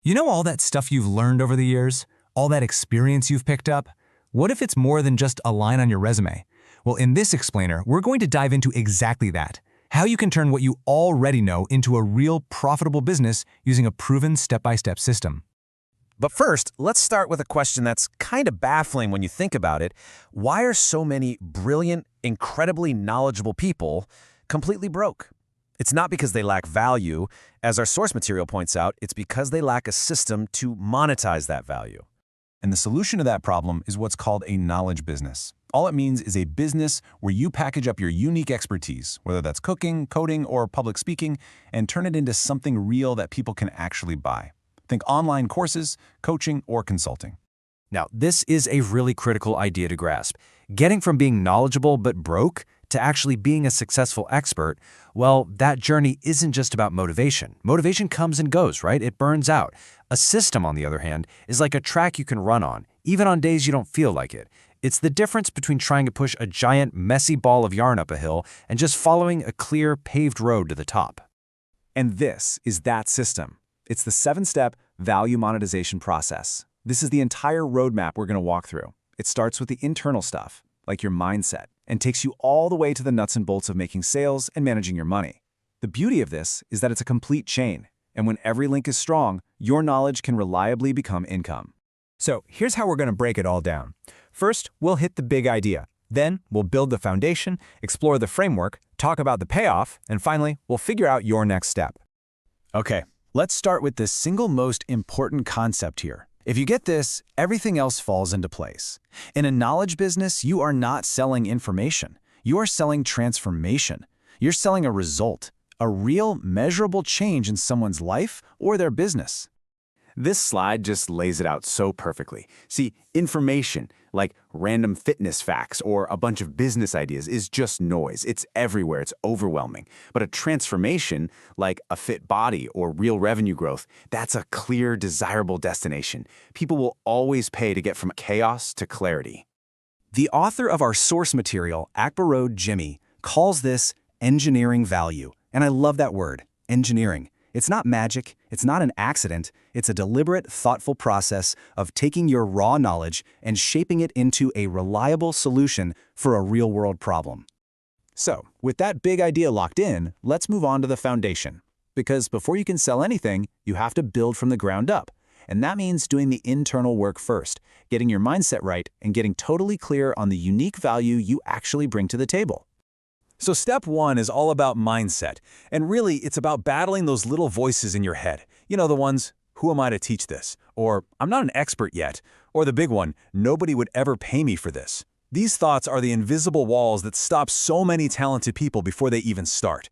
You know all that stuff you've learned over the years? All that experience you've picked up? What if it's more than just a line on your resume? Well, in this explainer, we're going to dive into exactly that. How you can turn what you already know into a real profitable business using a proven step-by-step system. But first, let's start with a question that's kind of baffling when you think about it. Why are so many brilliant, incredibly knowledgeable people completely broke? It's not because they lack value. As our source material points out, it's because they lack a system to monetize that value. And the solution to that problem is what's called a knowledge business. All it means is a business where you package up your unique expertise, whether that's cooking, coding, or public speaking, and turn it into something real that people can actually buy. Think online courses, coaching, or consulting. Now, this is a really critical idea to grasp. Getting from being knowledgeable but broke to actually being a successful expert, well, that journey isn't just about motivation. Motivation comes and goes, right? It burns out. A system, on the other hand, is like a track you can run on, even on days you don't feel like it. It's the difference between trying to push a giant, messy ball of yarn up a hill and just following a clear, paved road to the top. And this is that system. It's the 7-step value monetization process. This is the entire roadmap we're going to walk through. It starts with the internal stuff, like your mindset, and takes you all the way to the nuts and bolts of making sales and managing your money. The beauty of this is that it's a complete chain, and when every link is strong, your knowledge can reliably become income. So here's how we're going to break it all down. First, we'll hit the big idea. Then, we'll build the foundation, explore the framework, talk about the payoff, and finally, we'll figure out your next step. Okay, let's start with the single most important concept here. If you get this, everything else falls into place. In a knowledge business, you are not selling information. You are selling transformation. You're selling a result, a real, measurable change in someone's life or their business. This slide just lays it out so perfectly. See, information, like random fitness facts or a bunch of business ideas, is just noise. It's everywhere. It's overwhelming. But a transformation, like a fit body or real revenue growth, that's a clear, desirable destination. People will always pay to get from chaos to clarity. The author of our source material, Akbarode Jimmy, calls this engineering value. And I love that word, engineering. It's not magic, it's not an accident, it's a deliberate, thoughtful process of taking your raw knowledge and shaping it into a reliable solution for a real-world problem. So, with that big idea locked in, let's move on to the foundation. Because before you can sell anything, you have to build from the ground up. And that means doing the internal work first, getting your mindset right, and getting totally clear on the unique value you actually bring to the table. So step 1 is all about mindset, and really it's about battling those little voices in your head. You know, the ones, who am I to teach this? Or I'm not an expert yet. Or the big one, nobody would ever pay me for this. These thoughts are the invisible walls that stop so many talented people before they even start.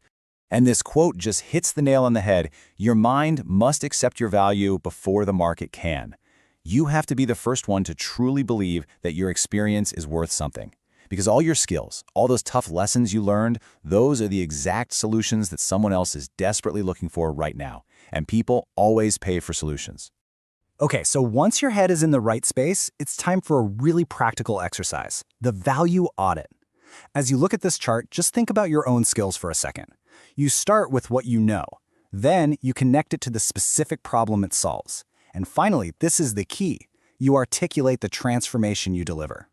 And this quote just hits the nail on the head. Your mind must accept your value before the market can. You have to be the first one to truly believe that your experience is worth something. Because all your skills, all those tough lessons you learned, those are the exact solutions that someone else is desperately looking for right now. And people always pay for solutions. Okay, so once your head is in the right space, it's time for a really practical exercise, the value audit. As you look at this chart, just think about your own skills for a second. You start with what you know. Then you connect it to the specific problem it solves. And finally, this is the key. You articulate the transformation you deliver.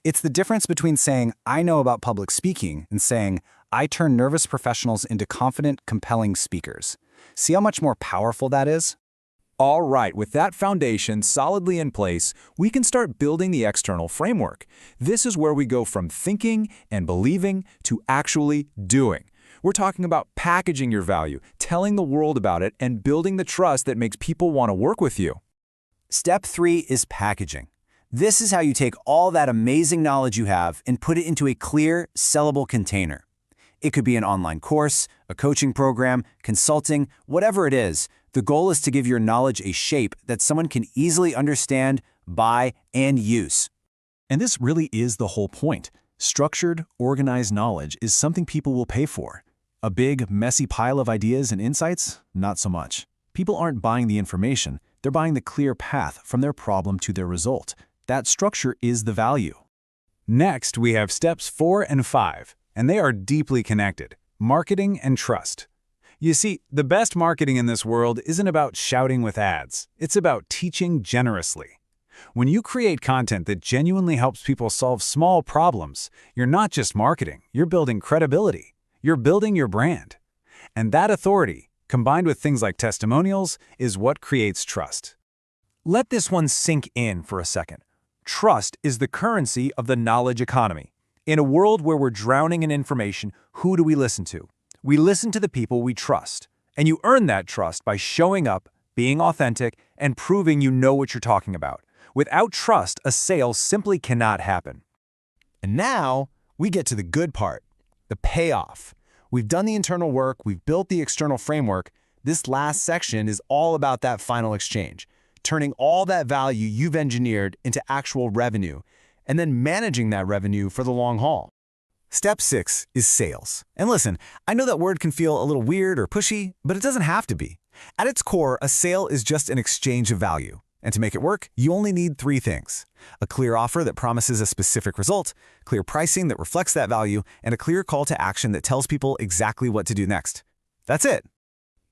It's the difference between saying, I know about public speaking, and saying, I turn nervous professionals into confident, compelling speakers. See how much more powerful that is? All right, with that foundation solidly in place, we can start building the external framework. This is where we go from thinking and believing to actually doing. We're talking about packaging your value, telling the world about it, and building the trust that makes people want to work with you. Step 3 is packaging. This is how you take all that amazing knowledge you have and put it into a clear, sellable container. It could be an online course, a coaching program, consulting, whatever it is. The goal is to give your knowledge a shape that someone can easily understand, buy, and use. And this really is the whole point. Structured, organized knowledge is something people will pay for. A big, messy pile of ideas and insights? Not so much. People aren't buying the information, they're buying the clear path from their problem to their result. That structure is the value. Next, we have steps 4 and 5, and they are deeply connected: marketing and trust. You see, the best marketing in this world isn't about shouting with ads. It's about teaching generously. When you create content that genuinely helps people solve small problems, you're not just marketing, you're building credibility. You're building your brand. And that authority, combined with things like testimonials, is what creates trust. Let this one sink in for a second. Trust is the currency of the knowledge economy. In a world where we're drowning in information, who do we listen to? We listen to the people we trust. And you earn that trust by showing up, being authentic, and proving you know what you're talking about. Without trust, a sale simply cannot happen. And now, we get to the good part, the payoff. We've done the internal work, we've built the external framework. This last section is all about that final exchange, turning all that value you've engineered into actual revenue, and then managing that revenue for the long haul. Step 6 is sales. And listen, I know that word can feel a little weird or pushy, but it doesn't have to be. At its core, a sale is just an exchange of value. And to make it work, you only need 3 things: a clear offer that promises a specific result, clear pricing that reflects that value, and a clear call to action that tells people exactly what to do next. That's it.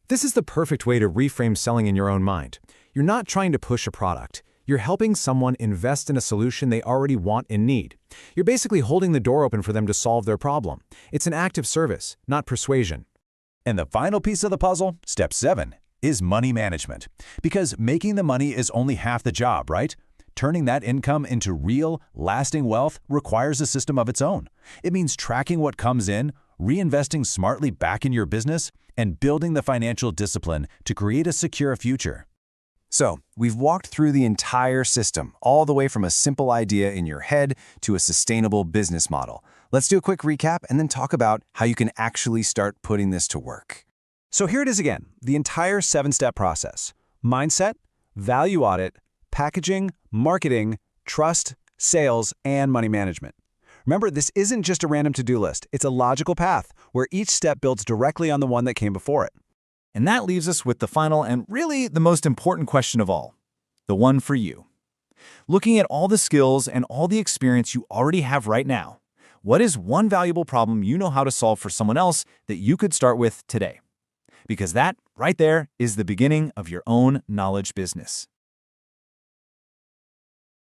This is the perfect way to reframe selling in your own mind. You're not trying to push a product. You're helping someone invest in a solution they already want and need. You're basically holding the door open for them to solve their problem. It's an act of service, not persuasion. And the final piece of the puzzle, step 7, is money management. Because making the money is only half the job, right? Turning that income into real, lasting wealth requires a system of its own. It means tracking what comes in, reinvesting smartly back in your business, and building the financial discipline to create a secure future. So, we've walked through the entire system, all the way from a simple idea in your head to a sustainable business model. Let's do a quick recap and then talk about how you can actually start putting this to work. So here it is again, the entire 7-step process: mindset, value audit, packaging, marketing, trust, sales, and money management. Remember, this isn't just a random to-do list. It's a logical path where each step builds directly on the one that came before it. And that leaves us with the final and really the most important question of all, the one for you. Looking at all the skills and all the experience you already have right now, what is one valuable problem you know how to solve for someone else that you could start with today? Because that, right there, is the beginning of your own knowledge business.